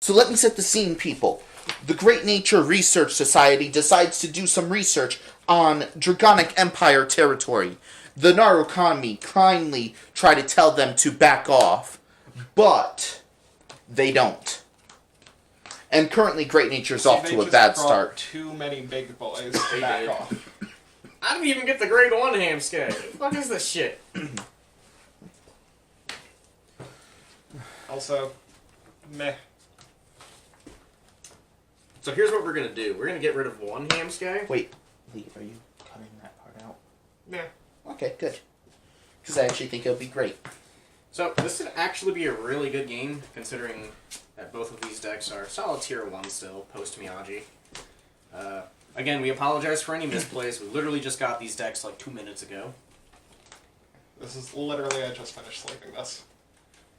So let me set the scene, people. The Great Nature Research Society decides to do some research on Dragonic Empire territory. The Narukami kindly try to tell them to back off, but they don't. And currently Great Nature's off to a bad start. Too many big boys to back off. I didn't even get the grade 1 ham scale. What is this shit? Also, meh. So here's what we're gonna do. We're gonna get rid of 1 ham scale. Wait, Lee, are you cutting that part out? Meh. Okay, good. Because I actually think it'll be great. So this would actually be a really good game, considering that both of these decks are solid tier 1 still, post-Miyagi. Again, we apologize for any misplays. We literally just got these decks like 2 minutes ago. This is literally, I just finished sleeping this.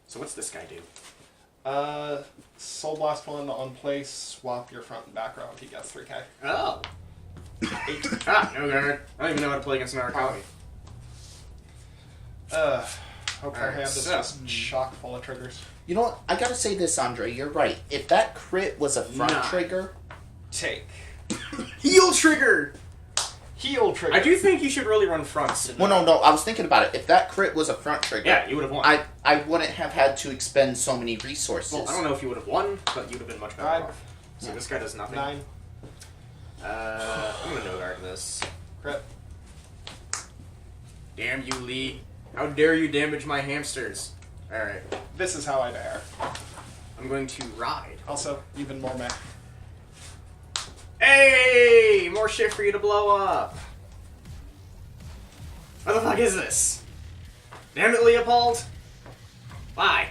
So what's this guy do? Soul Blast 1 on place, swap your front and back row, he gets 3k. Oh! No guard. I don't even know how to play against Narukami. Hope our hand is just chock full of triggers. You know what? I gotta say this, Andre. You're right. If that crit was a front trigger... Take. Heal trigger! Heal trigger. I do think you should really run fronts. Well, no. I was thinking about it. If that crit was a front trigger... Yeah, you would have won. I wouldn't have had to expend so many resources. Well, I don't know if you would have won, but you would have been much better off. So this guy does nothing. 9. I'm gonna no guard this. Crit. Damn you, Lee. How dare you damage my hamsters? Alright. This is how I dare. I'm going to ride. Also, even more meh. Hey! More shit for you to blow up. What the fuck is this? Damn it, Leopold! Why?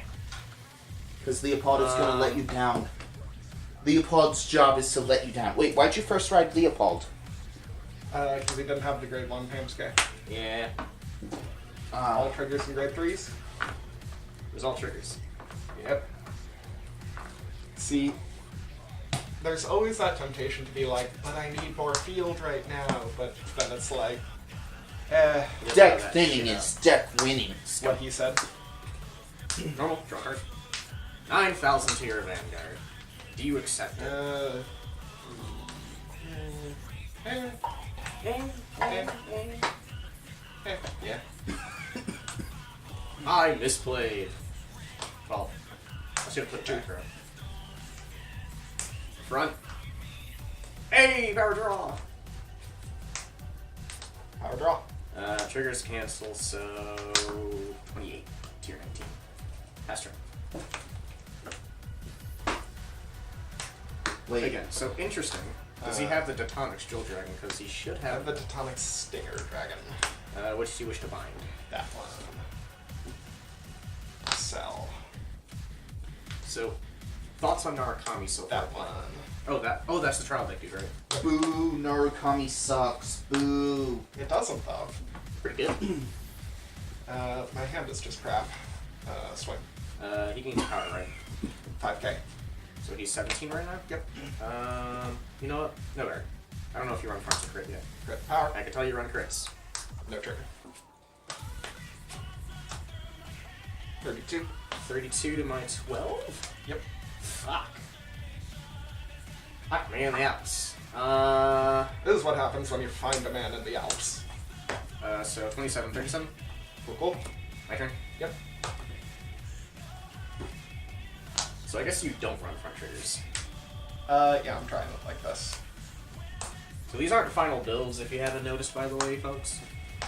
Because Leopold is going to let you down. Leopold's job is to let you down. Wait, why'd you first ride Leopold? Because he didn't have the grade 1 Pamsky. Yeah. All triggers and grade 3s? It was all triggers. Yep. See, there's always that temptation to be like, but I need more field right now, but then it's like, Deck thinning is deck winning. what he said. Normal, draw card. 9,000 to your Vanguard. Do you accept it? Yeah. I misplayed. Well, I should have put back row. Front. Hey, power draw! Power draw. Triggers cancel, so 28, tier 19. Pass turn. Wait. Again, so interesting. Does he have the Detonics Jewel Dragon? Because he should I have have. the Tectonic Stinger Dragon. Which do you wish to bind? That one. Sell. So, thoughts on Narukami so far? That one. Oh, that's the trial deck dude, right? Boo, Narukami sucks. Boo. It doesn't, though. Pretty good. My hand is just crap. Swing. He gains power, right? 5k. So he's 17 right now? Yep. You know what? No, Eric. I don't know if you run fronts or crit yet. Crit power. I can tell you run crits. No trigger. 32. 32 to my 12? Yep. Fuck. Fuck me in the Alps. This is what happens when you find a man in the Alps. So 27, 37? Cool. My turn? Yep. So I guess you don't run front triggers. Yeah, I'm trying it like this. So these aren't final builds, if you haven't noticed, by the way, folks.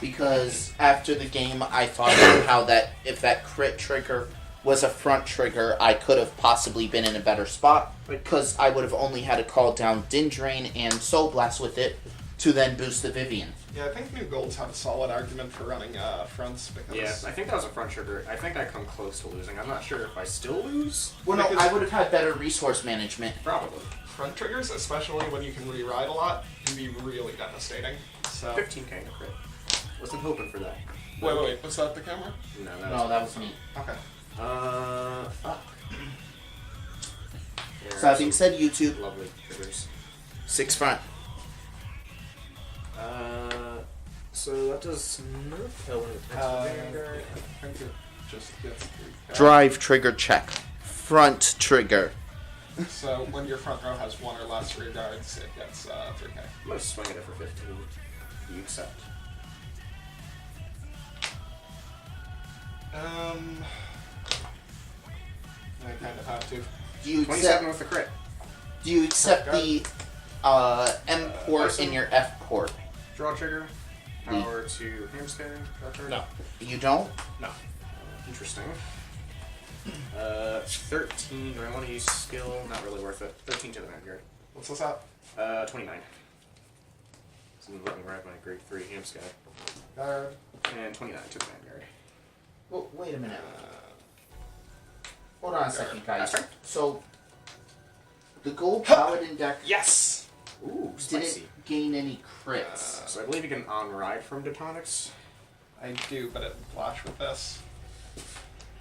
Because after the game, I thought about how that if that crit trigger was a front trigger, I could have possibly been in a better spot. Because I would have only had to call down Din Drain and Soul Blast with it to then boost the Vivian. Yeah, I think New Golds have a solid argument for running fronts because... Yeah, I think that was a front trigger. I think I come close to losing. I'm not sure if I still lose. Well, no, Because- I would have had better resource management. Probably. front triggers, especially when you can re-ride a lot, can be really devastating. So 15k to crit. Wasn't hoping for that. Wait, was that the camera? No, That was me. Okay. Fuck. Yeah, So that being said, YouTube, lovely triggers. 6 front. So that does nerf element. Yeah, I think it just gets Drive trigger check. Front trigger. So when your front row has one or less rear guards, it gets 3k. I'm gonna swing at it for 15. Do you accept? I kind of have to. Do you 27 accept? with the crit. Do you accept the M port Arson? in your F port? Draw trigger. Power to hamster. Draw turn. No. You don't? No. Interesting. 13. Do I want to use skill? Not really worth it. 13 to the Vanguard. What's this at? 29. So I'm letting ride my grade 3 hamster. Guard. And 29 to the Vanguard. Oh, wait a minute. Hold on a second, guys. Sorry? So, the gold paladin deck Yes! Ooh, spicy. didn't gain any crits. So I believe you can on-ride from Detonics. I do, but it would clash with this.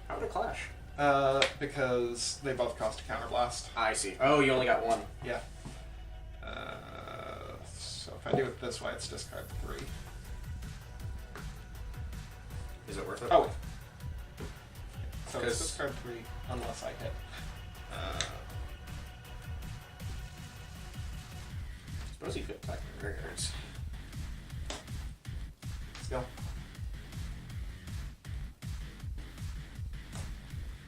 How would it clash? Because they both cost a counterblast. I see. Oh, you only got one. Yeah. So if I do it this way, it's discard 3. Is it worth it? Oh, wait. So it's Because- discard 3 unless I hit. Suppose you could attack my rear guards. Skill.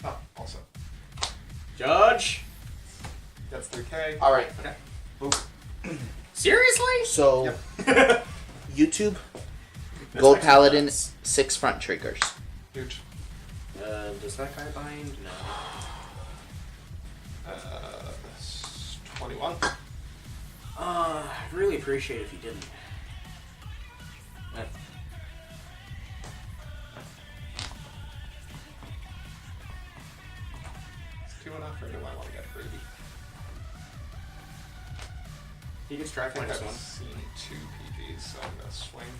Oh, also. Judge! That's 3k. Alright, Okay. Ooh. Seriously? so Yep. YouTube, This gold makes paladin, sense. 6 front triggers. Huge. Does that guy bind? No. 21. I'd really appreciate it if you didn't. Is 2 enough, or do I want to get greedy? He gets strike I think minus I've 1. seen 2 PGs, so I'm going to swing.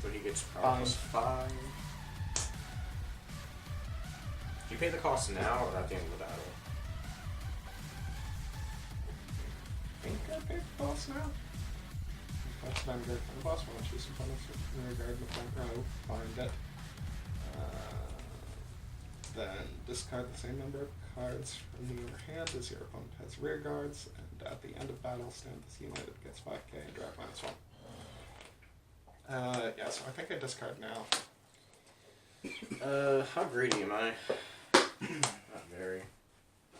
So he gets power plus 5. Do you pay the cost now or at the end of the battle? I think I pick boss now. That's what I'm good for the boss. Want to choose some fun in regard to the front row. Find it. Then discard the same number of cards from your hand as your opponent has rear guards, and at the end of battle, stand this unit gets 5k and drag minus 1. Yeah, so I think I discard now. How greedy am I? Not very.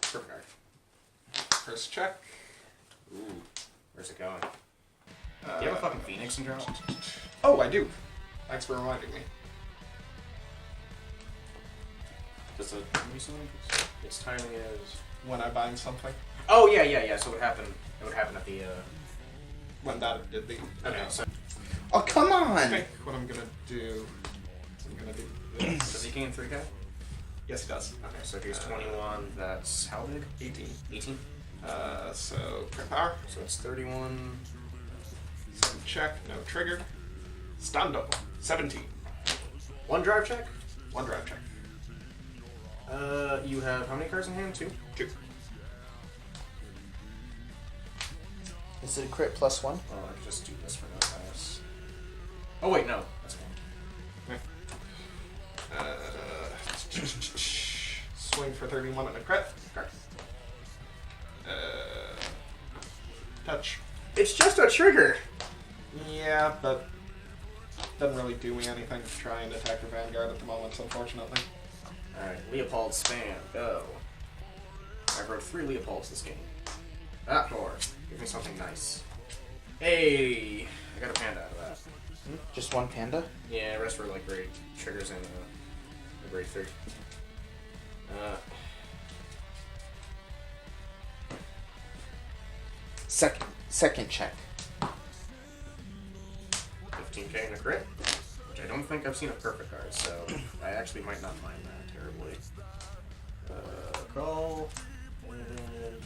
Perfect card. First check. Ooh. Where's it going? Do you have a fucking Phoenix in draw? Oh, I do. Thanks for reminding me. Does it its timing is... When I bind something, Oh, yeah. So it would happen at the, when that did the. Okay, so... Oh, come I on! think what I'm gonna do is I'm gonna do this. Does he gain 3k? Yes, he does. Okay, so if he's 21, that's how big? 18. 18? So crit power. So it's 31... Send check. No trigger. Stun double. 17. One drive check? 1 drive check. You have how many cards in hand? 2? 2. Is it a crit plus 1? Oh, I can just do this for no pass. Oh wait, no. That's fine. Swing for 31 and a crit. Card. Touch. It's just a trigger! Yeah, but doesn't really do me anything to try and attack your Vanguard at the moment, unfortunately. Alright, Leopold spam, go. I wrote 3 Leopolds this game. That door. Give me something nice. Hey! I got a panda out of that. Just 1 panda? Yeah, the rest were like great triggers and a grade 3. Second check. 15k and a crit, which I don't think I've seen a perfect card, so I actually might not mind that terribly. Call, and down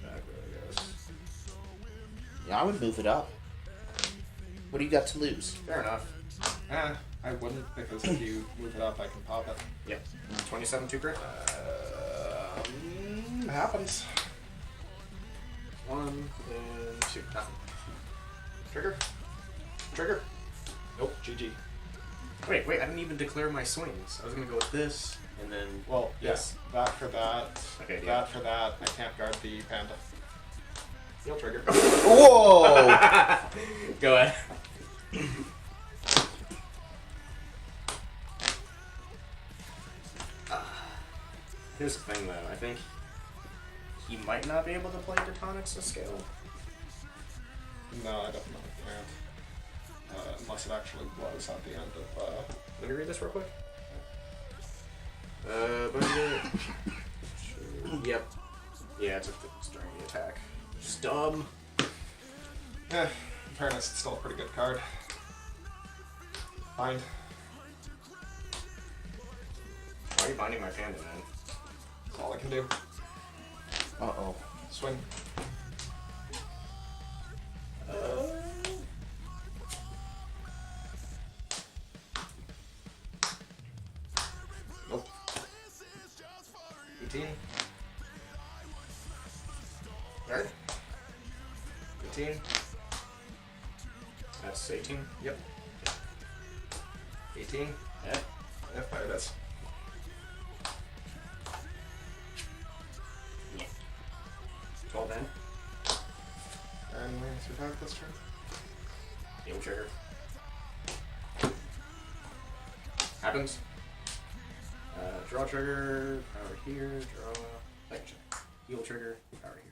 the back row, I guess. Yeah, I would move it up. What do you got to lose? Fair enough. I wouldn't, because if you move it up, I can pop it. Yep. 27 2 crit. Happens. 1 and 2. Nothing. Trigger. Trigger. GG. Wait, I didn't even declare my swings. I was gonna go with this, and then... Well, Yes. yes, that for that. Okay, deal. That for that. I can't guard the panda. He'll trigger. Whoa! Go ahead. Here's the thing, though. I think he might not be able to play Detonics to scale. No, I definitely can't. Unless it actually was at the end of. Let me read this real quick. Budget. Yep. Yeah, it's during the attack. Just dumb. In fairness, it's still a pretty good card. Bind. Why are you binding my panda, man? That's all I can do. Uh-oh. Swing. Nope. 18. Guard. 18. That's 18. Yep. 18. Yeah. Yep, there it is. Yeah. 12 then. And we survived this turn. Heal trigger. Happens. Draw trigger, power here, draw, heal trigger, power here.